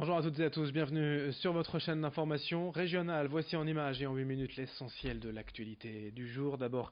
Bonjour à toutes et à tous, bienvenue sur votre chaîne d'information régionale. Voici en images et en 8 minutes l'essentiel de l'actualité du jour. D'abord,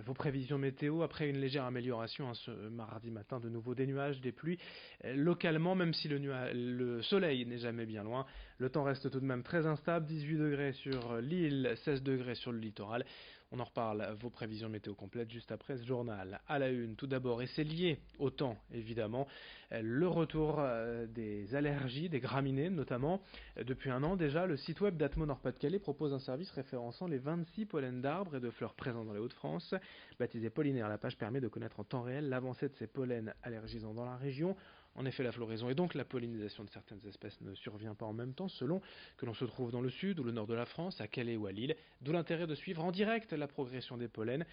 vos prévisions météo, après une légère amélioration ce mardi matin, de nouveau des nuages, des pluies. Localement, même si le soleil n'est jamais bien loin, le temps reste tout de même très instable, 18 degrés sur l'île, 16 degrés sur le littoral. On en reparle, vos prévisions météo complètes juste après ce journal. À la une, tout d'abord, et c'est lié au temps évidemment, le retour des allergies, des graminées notamment. Depuis un an déjà, le site web d'Atmo Nord-Pas-de-Calais propose un service référençant les 26 pollens d'arbres et de fleurs présents dans les Hauts-de-France. Baptisée Pollinaire, la page permet de connaître en temps réel l'avancée de ces pollens allergisants dans la région. En effet, la floraison et donc la pollinisation de certaines espèces ne survient pas en même temps selon que l'on se trouve dans le sud ou le nord de la France, à Calais ou à Lille, d'où l'intérêt de suivre en direct la progression des pollens.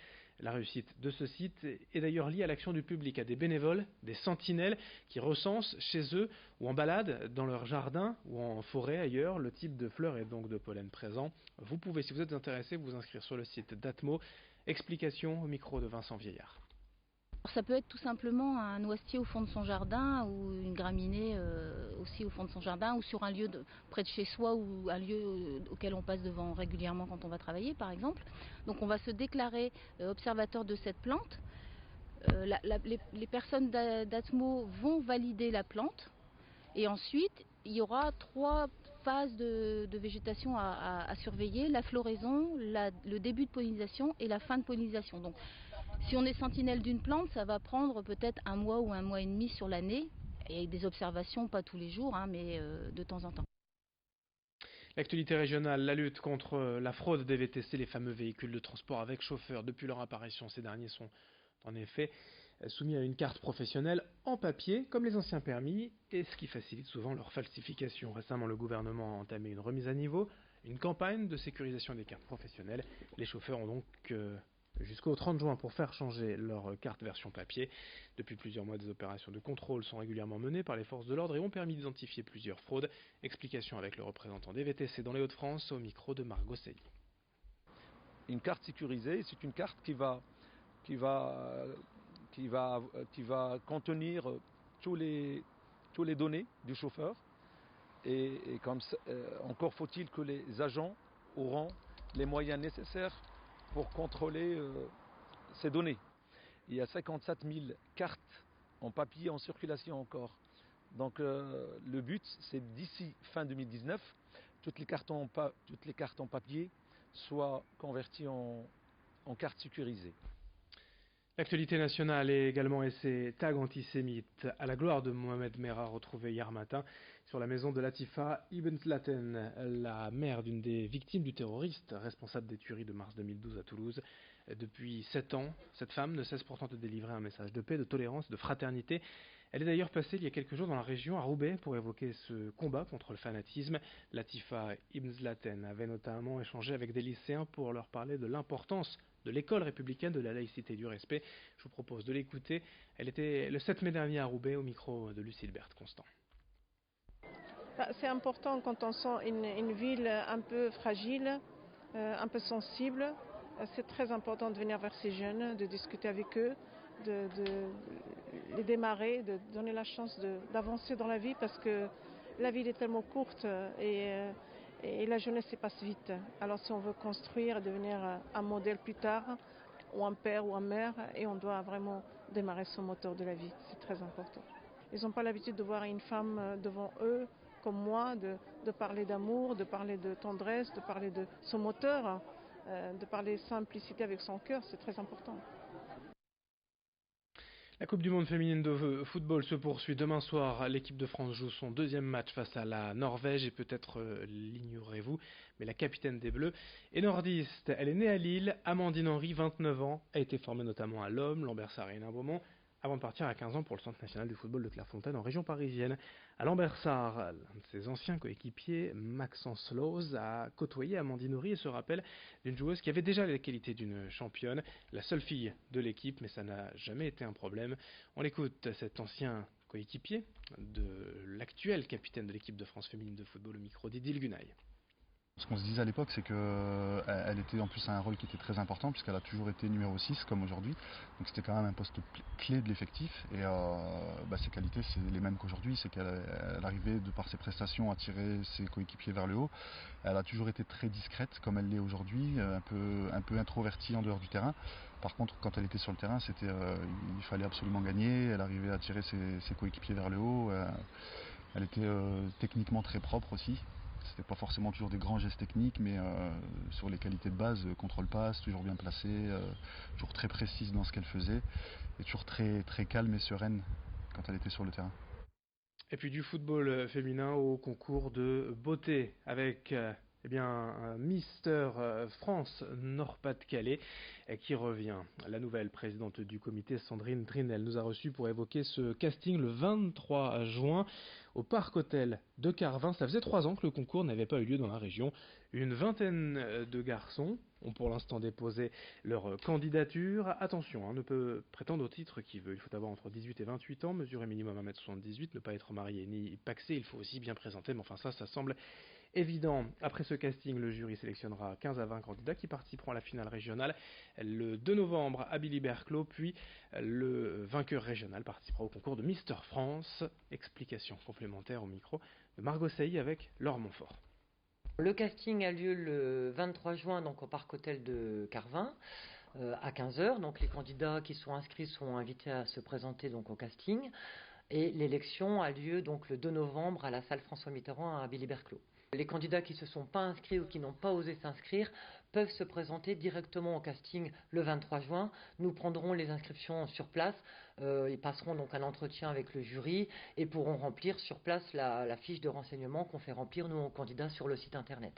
La réussite de ce site est d'ailleurs liée à l'action du public, à des bénévoles, des sentinelles qui recensent chez eux ou en balade dans leur jardin ou en forêt ailleurs le type de fleurs et donc de pollen présent. Vous pouvez, si vous êtes intéressé, vous inscrire sur le site d'Atmo. Explication au micro de Vincent Vieillard. Ça peut être tout simplement un noisetier au fond de son jardin ou une graminée aussi au fond de son jardin ou sur un lieu près de chez soi ou un lieu auquel on passe devant régulièrement quand on va travailler par exemple. Donc on va se déclarer observateur de cette plante. Les personnes d'Atmo vont valider la plante et ensuite il y aura 3 phases de végétation à surveiller, la floraison, le début de pollinisation et la fin de pollinisation. Donc si on est sentinelle d'une plante, ça va prendre peut-être un mois ou un mois et demi sur l'année, et avec des observations, pas tous les jours, mais de temps en temps. L'actualité régionale, la lutte contre la fraude des VTC, les fameux véhicules de transport avec chauffeur. Depuis leur apparition, ces derniers sont en effet soumis à une carte professionnelle en papier, comme les anciens permis, et ce qui facilite souvent leur falsification. Récemment, le gouvernement a entamé une remise à niveau, une campagne de sécurisation des cartes professionnelles. Les chauffeurs ont donc jusqu'au 30 juin pour faire changer leur carte version papier. Depuis plusieurs mois, des opérations de contrôle sont régulièrement menées par les forces de l'ordre et ont permis d'identifier plusieurs fraudes. Explication avec le représentant des VTC dans les Hauts-de-France au micro de Margot Sey. Une carte sécurisée, c'est une carte qui va contenir tous les données du chauffeur. Et comme ça, encore faut-il que les agents auront les moyens nécessaires pour contrôler ces données. Il y a 57 000 cartes en papier en circulation encore. Donc le but, c'est d'ici fin 2019, toutes les cartes en papier soient converties en cartes sécurisées. L'actualité nationale est également et ses tags antisémites à la gloire de Mohamed Merah retrouvés hier matin sur la maison de Latifa Ibn Tlaten, la mère d'une des victimes du terroriste responsable des tueries de mars 2012 à Toulouse. Depuis 7 ans, cette femme ne cesse pourtant de délivrer un message de paix, de tolérance, de fraternité. Elle est d'ailleurs passée il y a quelques jours dans la région, à Roubaix, pour évoquer ce combat contre le fanatisme. Latifa Ibn Tlaten avait notamment échangé avec des lycéens pour leur parler de l'importance de l'école républicaine, de la laïcité et du respect. Je vous propose de l'écouter. Elle était le 7 mai dernier à Roubaix au micro de Lucille-Berthe Constant. C'est important quand on sent une ville un peu fragile, un peu sensible. C'est très important de venir vers ces jeunes, de discuter avec eux, de les démarrer, de donner la chance d'avancer dans la vie parce que la vie est tellement courte et la jeunesse se passe vite. Alors si on veut construire, devenir un modèle plus tard, ou un père ou une mère, et on doit vraiment démarrer son moteur de la vie, c'est très important. Ils n'ont pas l'habitude de voir une femme devant eux, comme moi, de parler d'amour, de parler de tendresse, de parler de son moteur, de parler simplicité avec son cœur, c'est très important. La Coupe du Monde féminine de football se poursuit demain soir. L'équipe de France joue son deuxième match face à la Norvège et peut-être l'ignorez-vous, mais la capitaine des Bleus est nordiste. Elle est née à Lille. Amandine Henry, 29 ans, a été formée notamment à l'Homme, Lambersart et Hénin-Beaumont avant de partir à 15 ans pour le Centre national du football de Clairefontaine en région parisienne. À Lambersart, l'un de ses anciens coéquipiers, Maxence Loz, a côtoyé Amandine Henry et se rappelle d'une joueuse qui avait déjà les qualités d'une championne, la seule fille de l'équipe, mais ça n'a jamais été un problème. On l'écoute, cet ancien coéquipier de l'actuel capitaine de l'équipe de France féminine de football au micro d'Idil Gunaï. Ce qu'on se disait à l'époque, c'est qu'elle était en plus à un rôle qui était très important, puisqu'elle a toujours été numéro 6 comme aujourd'hui. Donc c'était quand même un poste clé de l'effectif. Et ses qualités, c'est les mêmes qu'aujourd'hui. C'est qu'elle arrivait, de par ses prestations, à tirer ses coéquipiers vers le haut. Elle a toujours été très discrète, comme elle l'est aujourd'hui, un peu introvertie en dehors du terrain. Par contre, quand elle était sur le terrain, il fallait absolument gagner. Elle arrivait à tirer ses coéquipiers vers le haut. Elle était techniquement très propre aussi. C'était pas forcément toujours des grands gestes techniques, mais sur les qualités de base, contrôle-passe, toujours bien placée, toujours très précise dans ce qu'elle faisait, et toujours très, très calme et sereine quand elle était sur le terrain. Et puis du football féminin au concours de beauté avec un Mister France Nord-Pas-de-Calais qui revient. La nouvelle présidente du comité, Sandrine Drinel, nous a reçus pour évoquer ce casting le 23 juin au Parc Hôtel de Carvin. Ça faisait 3 ans que le concours n'avait pas eu lieu dans la région. Une vingtaine de garçons ont pour l'instant déposé leur candidature. Attention, ne peut prétendre au titre qu'il veut. Il faut avoir entre 18 et 28 ans, mesurer minimum 1m78, ne pas être marié ni paxé. Il faut aussi bien présenter, mais enfin ça semble évident. Après ce casting, le jury sélectionnera 15 à 20 candidats qui participeront à la finale régionale le 2 novembre à Billy-Berclos, puis le vainqueur régional participera au concours de Mister France. Explication complémentaire au micro de Margot Sailly avec Laure Montfort. Le casting a lieu le 23 juin donc au Parc Hôtel de Carvin à 15h. Donc les candidats qui sont inscrits sont invités à se présenter donc au casting. Et l'élection a lieu donc le 2 novembre à la salle François Mitterrand à Billy-Berclos. Les candidats qui ne se sont pas inscrits ou qui n'ont pas osé s'inscrire peuvent se présenter directement au casting le 23 juin. Nous prendrons les inscriptions sur place. Ils passeront donc un entretien avec le jury et pourront remplir sur place la fiche de renseignement qu'on fait remplir nous aux candidats sur le site internet.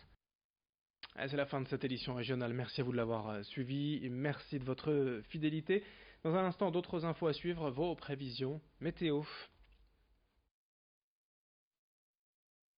C'est la fin de cette édition régionale. Merci à vous de l'avoir suivi et merci de votre fidélité. Dans un instant, d'autres infos à suivre, vos prévisions météo.